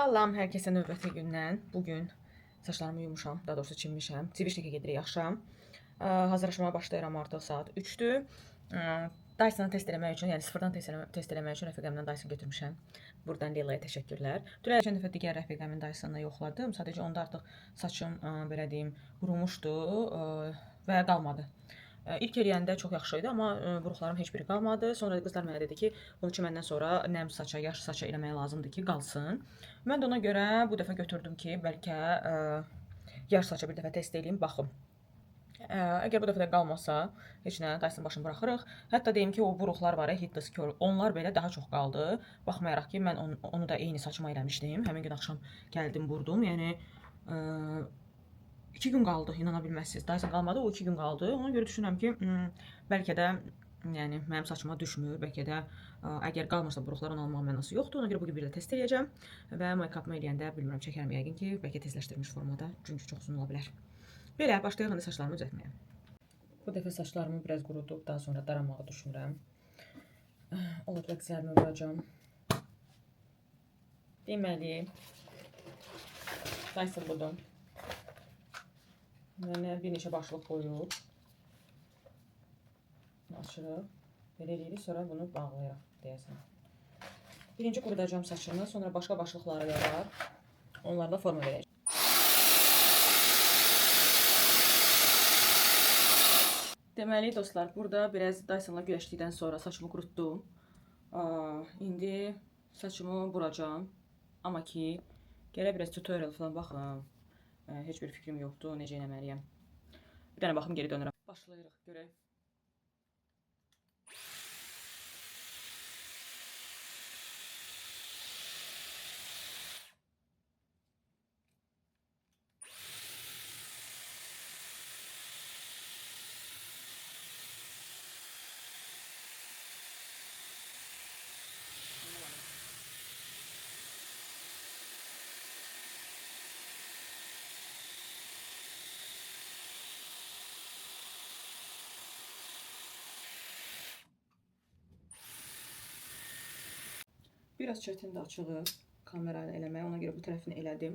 Salam hər kəsə növbəti gündən. Bugün saçlarımı yumuşam, daha doğrusu çinmişəm. Civişnikə gedirik axşam. Hazırlaşmağa başlayıram, artıq saat 3-dür. Dyson'ı test eləmək üçün, yəni sıfırdan test eləmək üçün rəfiqəmdən Dyson götürmüşəm. Buradan Leyla'ya təşəkkürlər. Dünən geçən dəfə digər rəfiqəmin Dyson'ını yoxladım. Sadəcə onda artıq saçım belə deyim qurumuşdu və qalmadı. İlk eləyəndə çox yaxşı idi, amma buruqlarım heç biri qalmadı. Sonra qızlar mənə dedi ki, bunun üçün məndən sonra nəm saça, yaş saça eləmək lazımdır ki, qalsın. Mən də ona görə bu dəfə götürdüm ki, bəlkə yaş saça bir dəfə test eləyim, baxım. Əgər bu dəfə də qalmasa, heç nə, Dyson başını buraxırıq. Hətta deyim ki, o buruqlar var, Hitless Curl, onlar belə daha çox qaldı. Baxmayaraq ki, mən onu da eyni saçıma eləmişdim. Həmin gün axşam gəldim, vurdum. Yəni 2 gün qaldı, inana bilməzsiniz. Dyson qalmadı, o 2 gün qaldı. Ona görə düşünürəm ki, bəlkə də yəni mənim saçıma düşmür. Bəlkə də əgər qalmırsa buruqlar, onu almağın mənası yoxdur. Ona görə bugün bir də test eləyəcəm və make-up'ımı eləyəndə bilmirəm, çəkərəm yəqin ki, bəlkə tezləşdirilmiş formada, çünki çox uzun ola bilər. Belə başlayaq indi saçlarımı düzəltməyə. Bu dəfə saçlarımı biraz qurudub, daha sonra daramağı düşünürəm. Olub vəkslərimi vuracağam. Deməli, Dyson budur. Mənə bir neçə başlıq qoyub açırıq, belə eləyirik, sonra bunu bağlayırıq deyəsən. Birinci qurudacağım saçımı, sonra başqa başlıqları da var, onlarla forma verəcəm. Deməli dostlar, burada biraz Dyson'la güləşdikdən sonra saçımı qurutdum. İndi saçımı buracağım, amma ki gələ biraz tutorial falan baxım. Heç bir fikrim yoxdur, necə eləməliyəm. Bir dənə baxım, geri dönürəm. Başlayırıq, görək. Biraz çətindir açığı kamera ilə eləmək, ona görə bu tərəfini elədim.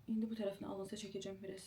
İndi bu tərəfini alınsa çəkəcəm biraz.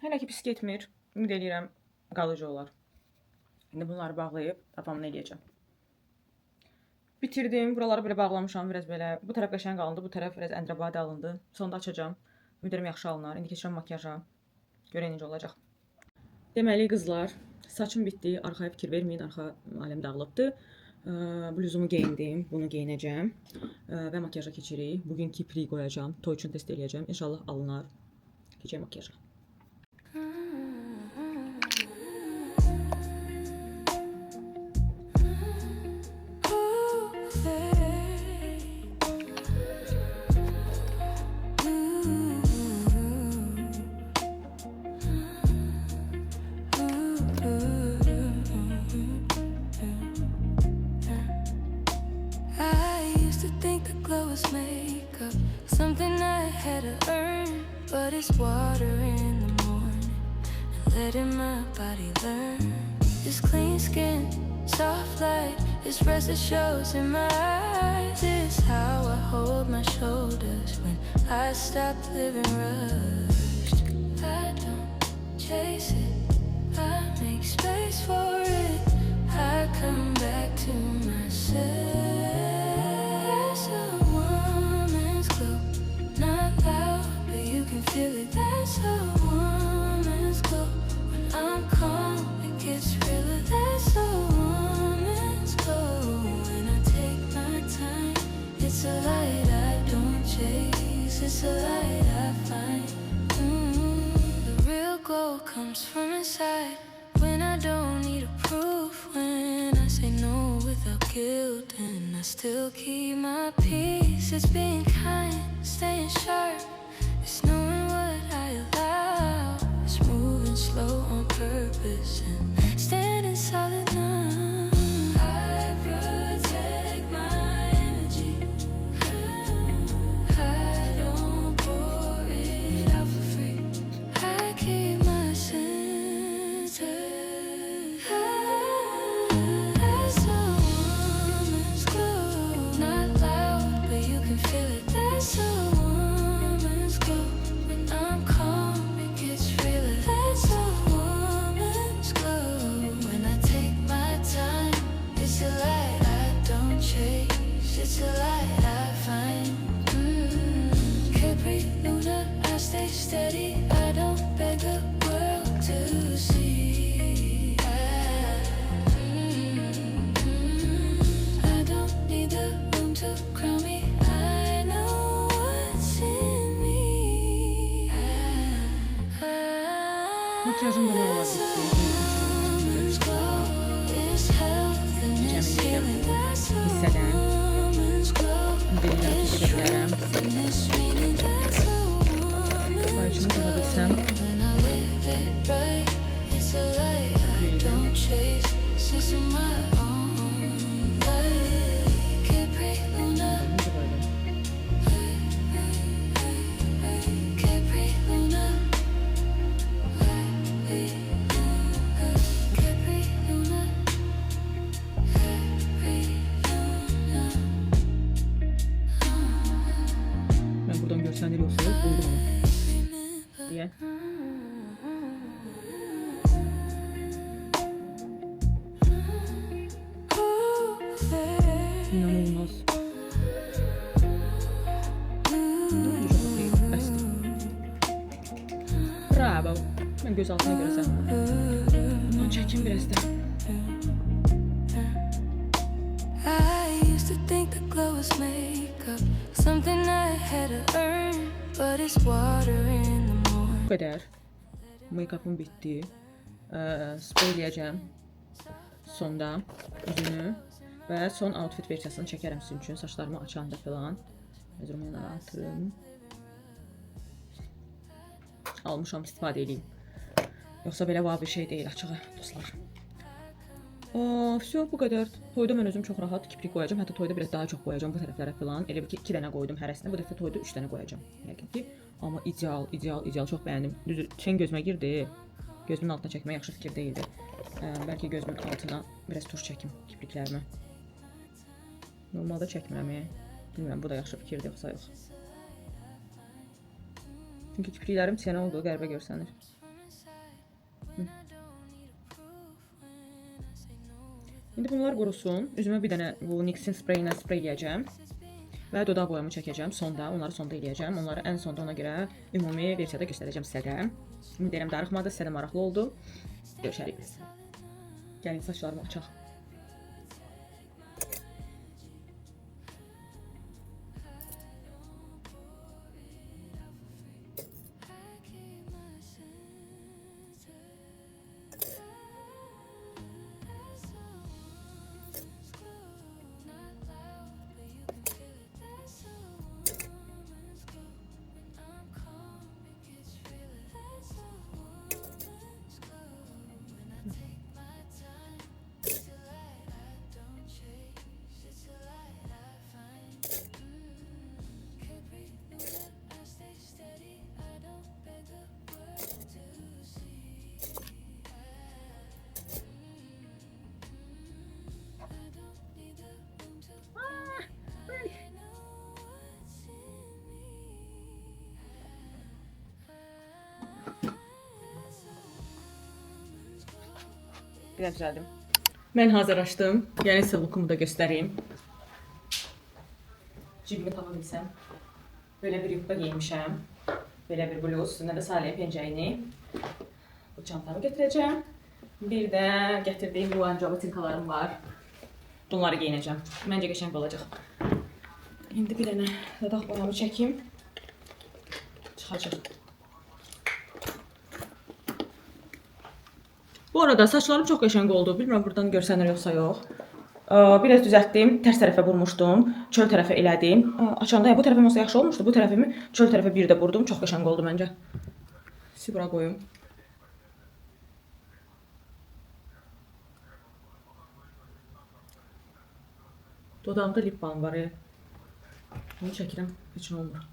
Hələ ki pis getmir. Ümid edirəm qalıcı olar. İndi bunları bağlayıb davamını eləyəcəm. Bitirdim. Buraları belə bağlamışam biraz belə. Bu tərəf qəşəng alındı, bu tərəf biraz əndrabadi alındı. Sonda açacağım. Ümid edirəm yaxşı alınar. İndi keçirəm makyaja. Görək necə olacaq. Deməli qızlar, saçım bitdi. Arxaya fikir verməyin. Arxa aləm dağılıbdı. Bluzumu geyindim. Bunu geyinəcəm. Və makyaja keçirik. Bugün kiprik qoyacağım. Toy üçün test eləyəcəm. İnşallah alınar. Keçək makyaja. Makeup, something I had to earn, but it's water in the morning and letting my body learn. This clean skin, soft light, this rest that shows in my eyes. This is how I hold my shoulders when I stop living rushed. I don't chase it, I make space for it. I come back to myself. Feel it, that's a woman's glow. When I'm calm, it gets realer, that's a woman's glow. When I take my time, it's a light I don't chase, it's a light I find. The real glow comes from inside, when I don't need a proof, when I say no without guilt, and I still keep my peace. It's being kind, staying Luna, I stay steady. I don't beg the world to see. I don't need the room to crown me. I know what's in me. Makyajım da ne olabilir? Summer's glow is health and it's healing. That Hisseden, summer's glow bilmem is ki gidebilirim. and it's raining. That's a woman. Bayçımı kalabilsem. When I live it right, it's a light I don't chase. Sense of my own light. Capri Luna, Capri Luna, Capri Luna, Ben buradan görsenleri yoksa buldum onu. Diye. İnanılmaz. Bravo. Ben göz altına görsem. Bundan çekim biraz da. I used to think the glow was makeup, something I had to earn, but it's water in the morning. Bu kadar. Make-up'ım bitti. Spreyleyeceğim. Sonda yüzünü ve son outfit versiyasını çekerim sizin için. Saçlarımı açanda falan. Özürümü yana atırım. Almışam, istifadə edeyim. Yoksa belə var bir şey değil açığı dostlar. Все bu kadar. Toyda mən özüm çox rahat kiprik qoyacağım. Hətta toyda biraz daha çox qoyacağım bu tərəflərə falan. Elə bil ki 2 dənə qoydum hərəsinə. Bu dəfə toyda 3 dənə qoyacağım. Yəqin ki. Amma ideal çox bəyəndim. Düzü çən gözümə girdi. Gözümün altına çəkmək yaxşı fikir değildi. Bəlkə gözümün altına biraz tuş çəkim kipriklərimi. Normalda çəkmirəm. Bilmirəm bu da yaxşı fikirdir yoxsa yox. Çünki kipriklərim çənə olduğu qəribə görsənir. İndi bunlar qurusun. Üzümə bir dənə bu NYX'in spreyinə spreyləyəcəm. Və dodaq boyamı çəkəcəm sonda. Onları sonda eləyəcəm. Onları ən sonda ona görə ümumi versiyada göstərəcəm sizə də. Ümid edirəm darıxmadı, sizə də maraqlı oldu. Görüşərik biz. Gəlin saçlarımı açaq. Biraz düzəldim. Mən hazırlaşdım. Yəni sizə lookumu da göstəreyim. Cibimi tapa bilsəm. Böyle bir yubka giymişəm. Böyle bir bluz. Üstündə də Salih'in pencəyini. Bu çantamı götürəcəm. Bir də gətirdiyim Luanca botinkalarım var. Bunları giyinəcəm. Məncə qəşəng olacaq. İndi bir dənə dodaq boyamı çəkim. Çıxacaq. Bu arada saçlarım çok qəşəng oldu. Bilmirəm buradan görsənir yoxsa yox. Biraz düzəltdim. Tərs tərəfə vurmuşdum. Çöl tərəfə elədim. Açanda bu tərəfim olsa yaxşı olmuşdu. Bu tərəfimi çöl tərəfə bir də vurdum. Çox qəşəng oldu məncə. Sibura qoyum. Dodağımda lip balm var. Bunu çəkirəm. Heç nə olmur.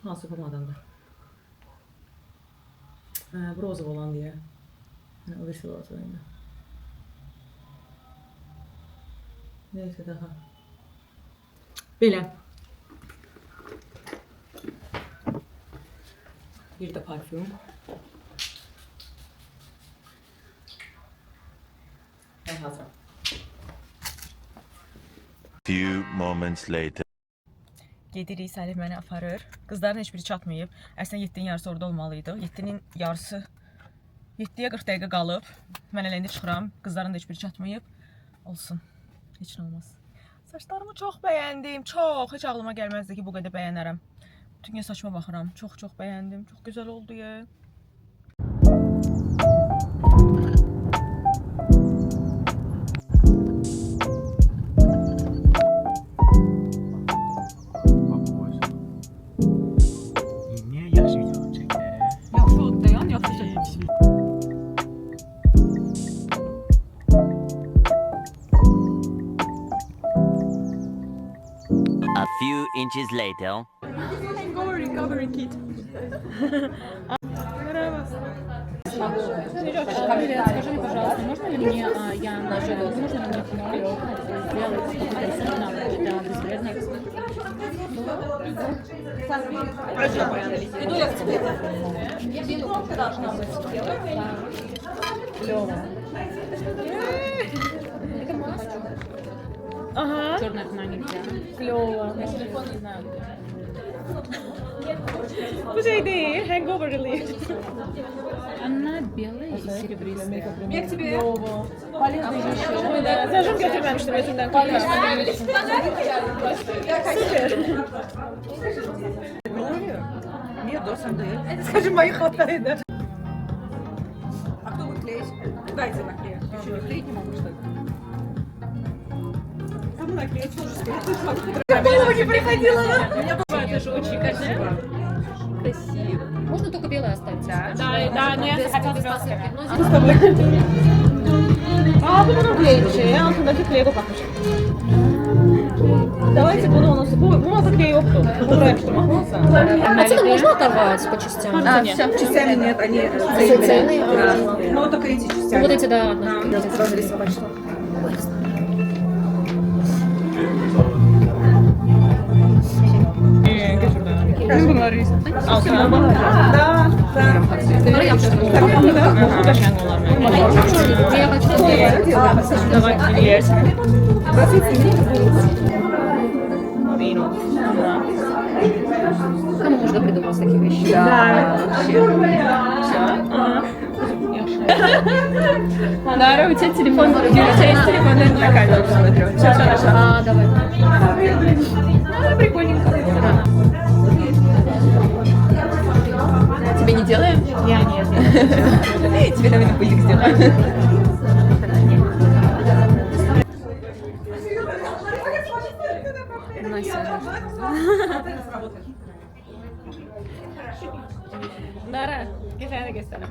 Hansı pomadamda? Bu rozov olan diye. O da şu olsa yine. Neyse daha. Belə. Bir de parfüm. Ben hazırım. Few moments later. Gedirik, Səlih məni aparır. Qızların heç biri çatmayıb. Əslində 7-nin yarısı orada olmalıydı. 7-nin yarısı 7-yə 40 dəqiqə qalıb. Mən elə indi çıxıram. Qızların da heç biri çatmayıb. Olsun. Heç nə olmaz. Saçlarımı çox bəyəndim. Çox. Heç ağlıma gəlməzdi ki, bu qədər bəyənərəm. Bütün gün saçma baxıram. Çox bəyəndim. Çox gözəl oldu ya. A few inches later. Recovery kit. Привет, скажи мне, пожалуйста, можно ли мне, я нажала, можно ли мне сделать это безвредно? Иду я к тебе. Я белую должна быть. Клево. Это маска. Ага. Черная хна нельзя. Клево. Я телефон не знаю. Bu şey değil, hangover relief. Она белая и серебристая. Я к тебе. Полезные вещи. Да, зажим götürmemiştim özümden. Süper. Ne oluyor? Niye dorsan değil? Скажи, мои хватает. А кто будет клеить? Дайте наклеить. Еще не клеить не могу, что ли? Кому наклеить? Голову не приходило, да? Это же очень красиво. Красиво. Можно только белая оставить. Да, но я хотела без маски. Ну, с тобой. Aa, bu bunun kleyi altındaki kleye bakmışım. Давайте bunu onu bu masa kleyi yoktu. Buraya yapıştırmak lazım. Отсюда можно оторвать по частям? Нет, Частями нет, они Цельные. цельные. Но только эти частями. Вот эти, да. Да, сразу рисовать что. Al sana. Да, да. Bunları yapıştırdım. Bu da şen olar mənim. Я хочу. Давай, клеерsən. Vino. Кому можно придумать такие вещи? Lara, у тебя телефон. У тебя есть телефон на камеру посмотрю. Сейчас. Давай. Прикольненько. Тебе не делаем? Я нет. Тебе давай на пыльник сделаем. Dara, gefällt gestern.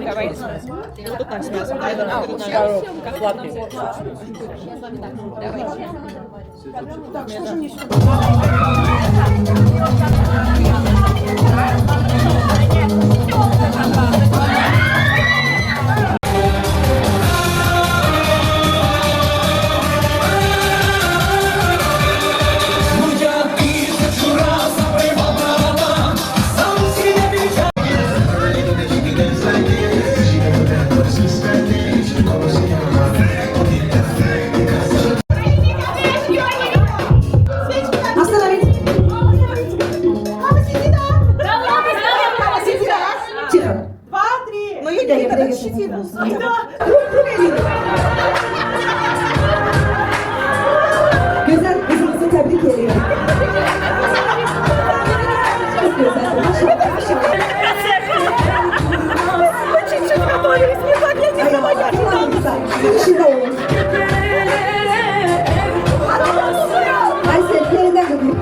Давай. Тут так смеяться. Как ладно. Давай. Так, что же мне Güzel kızınızı tebrik ediyorum. Çok güzel. Sizin işin de olur. Ay sevgilerinden de büyük.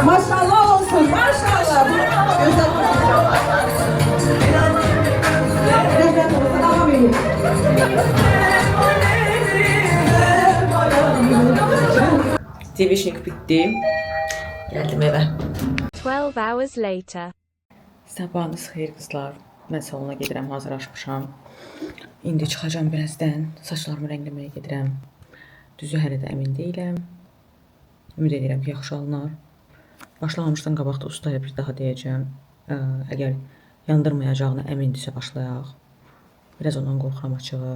Maşallah olsun, maşallah. Güzel. Rezervamızı devam edin. TV-şnik bitti. Geldim eve. 12 hours later. Sabahınız xeyir qızlar. Mən salona gedirəm, hazırlaşmışam. İndi çıxacağam birazdan. Saçlarımı rəngləməyə gedirəm. Düzü hələ də əmin deyiləm. Ümid edirəm ki, yaxşı alınar. Başlamamışdan qabaq da ustaya bir daha deyəcəm. Əgər yandırmayacağına əmindirsə başlayaq. Biraz ondan qorxuram açığı.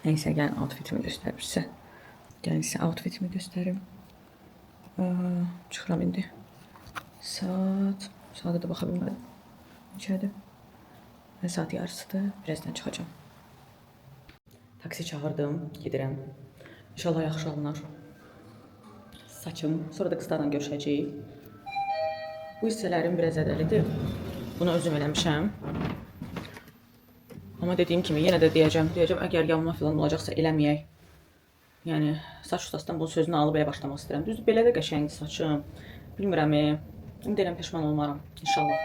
Nəysə, gəlin outfitimi göstərim sizə. Gəlin sizə outfitimi göstərim. Çıxıram indi. Saata da baxa bilmədim. Neçədir? Saat yarısıdır. Birazdan çıxacağım. Taksi çağırdım. Gedirəm. İnşallah yaxşı alınar. Saçım. Sonra da qızlarla görüşəcəyik. Bu hissələrim biraz zədəlidir. Bunu özüm eləmişəm. Amma dediyim kimi yenə də deyəcəm, əgər yanma filan olacaqsa eləməyək. Yəni saç ustasından bunun sözünü alıb belə başlamaq istəyirəm. Düzdür, belə də qəşəngdir saçım. Bilmirəm, indi deyirəm peşman olmaram. İnşallah.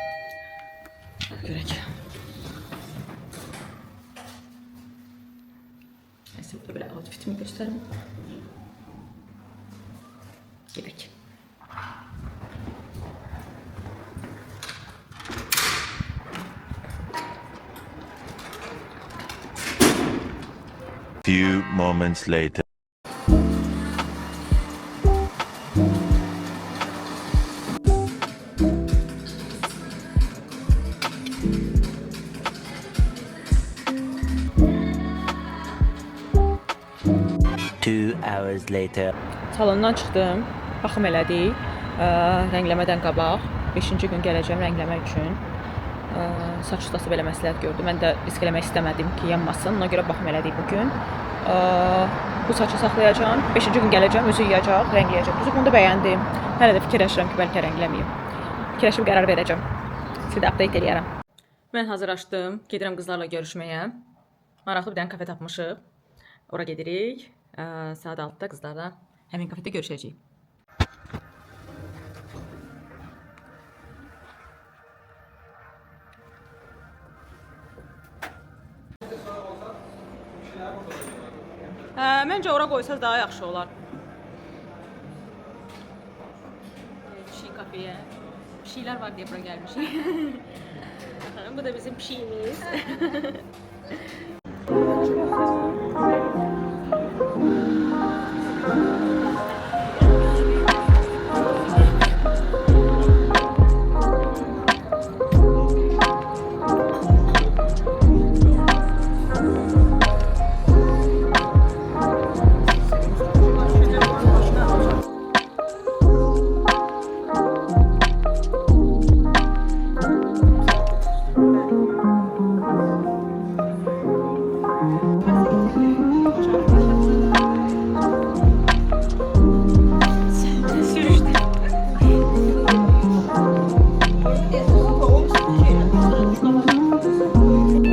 Görək. Nəysə, burada belə outfitimi göstərim. Gedək. Few moments later. Two hours later. Salondan çıxdım. Baxım elədik. Rəngləmədən qabaq 5-ci gün gələcəm rəngləmək üçün. Saç ustası belə məsləhət gördü. Mən də risk eləmək istəmədim ki, yanmasın. Ona görə baxım elədik bu gün. Bu saçı saxlayacağam. 5-ci gün gələcəm, özü yuyacaq, rəngləyəcək. Düzü bunu da bəyəndim. Hələ də fikirləşirəm ki, bəlkə rəngləməyim. Fikirləşib qərar verəcəm. Sizə update eləyərəm. Mən hazırlaşdım. Gedirəm qızlarla görüşməyə. Maraqlı bir dənə kafe tapmışıq. Ora gedirik. Saat 6-da qızlarla həmin kafedə görüşəcəyik. Məncə ora qoysaz daha yaxşı olar. Pişik kafeyə. Pişiklər var deyə bura gəlmişik. Bu da bizim pişiyimiz.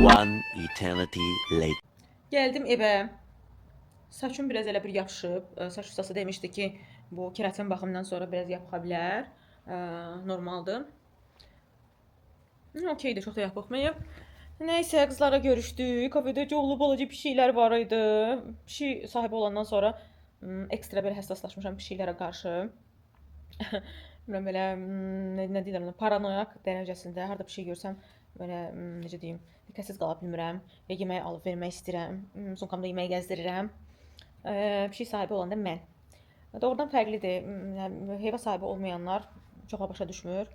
One eternity later. Gəldim evə. Saçım biraz elə bir yapışıb. Saç ustası demişdi ki, bu keratin baxımından sonra biraz yapığa bilər. Normaldır. Okeydir, çox da yapıqmayıb. Nəysə, qızlarla görüşdük. Kafedə çoxlu balaca pişiklər var idi. Pişik sahibi olandan sonra ekstra belə həssaslaşmışam pişiklərə qarşı. Bilmirəm, belə nə deyirəm, paranoyak dərəcəsində harda pişik görsəm, belə necə deyim, diqqətsiz qala bilmirəm. Yemək alıb vermək istəyirəm. Sumkamda yemək gəzdirirəm. Pişik sahibi olanda mən. Doğrudan fərqlidir. Heyvan sahibi olmayanlar çoxa başa düşmür.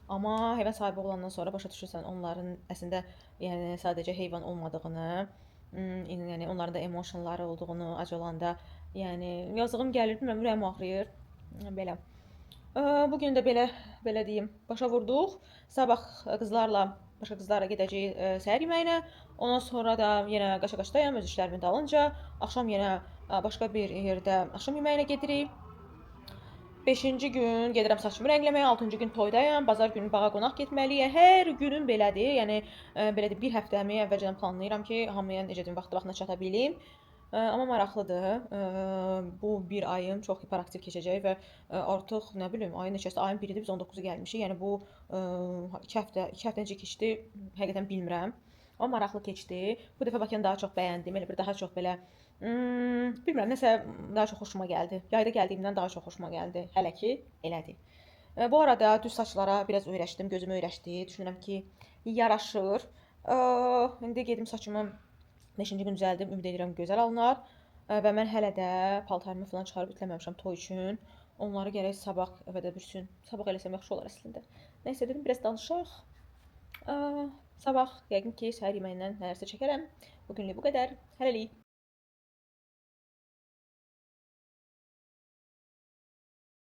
Amma heyvan sahibi olandan sonra başa düşürsən onların əslində yəni sadəcə heyvan olmadığını, yəni onların da emotionları olduğunu, ac olanda, yəni yazığım gəlir, bilmirəm, ürəyim ağrıyır. Belə. Bu gün də belə deyim, başa vurduq. Sabah başqa qızlarla gedəcəyik səhər yeməyinə. Ondan sonra da yenə qaça-qaçdayam öz işlərimin dalınca. Axşam yenə başqa bir yerdə axşam yeməyinə gedirik. 5-ci gün gedirəm saçımı rəngləməyə, 6-cı gün toydayam, bazar günü bağa qonaq getməliyəm. Hər günüm belədir. Yəni belədir, bir həftəmi əvvəlcədən planlayıram ki, hamıya necə deyim, vaxtına çata bilim. Amma maraqlıdır. Bu bir ayım çox hiperaktiv keçəcək və artıq nə bilim, ayın neçəsi, ayın 1-idir, biz 19-u gəlmişik. Yəni bu 2 həftə necə keçdi, həqiqətən bilmirəm. Amma maraqlı keçdi. Bu dəfə Bakını daha çox bəyəndim. Elə bir daha çox belə bilmirəm, nəsə daha çox xoşuma gəldi. Yayda gəldiyimdən daha çox xoşuma gəldi. Hələ ki elədir. Bu arada düz saçlara biraz öyrəşdim, gözüm öyrəşdi. Düşünürəm ki, yaraşır. İndi gedim saçımı 5-ci gün düzəldim. Ümid edirəm gözəl alınar. Və mən hələ də paltarımı falan çıxarıb ütüləməmişəm toy üçün. Onları gərək sabah evdə bürsün. Sabah eləsəm yaxşı olar əslində. Nəysə dedim biraz danışaq. Sabah yəqin ki, səhər yeməyindən nələrsə çəkərəm. Bugünlük bu qədər. Hələlik.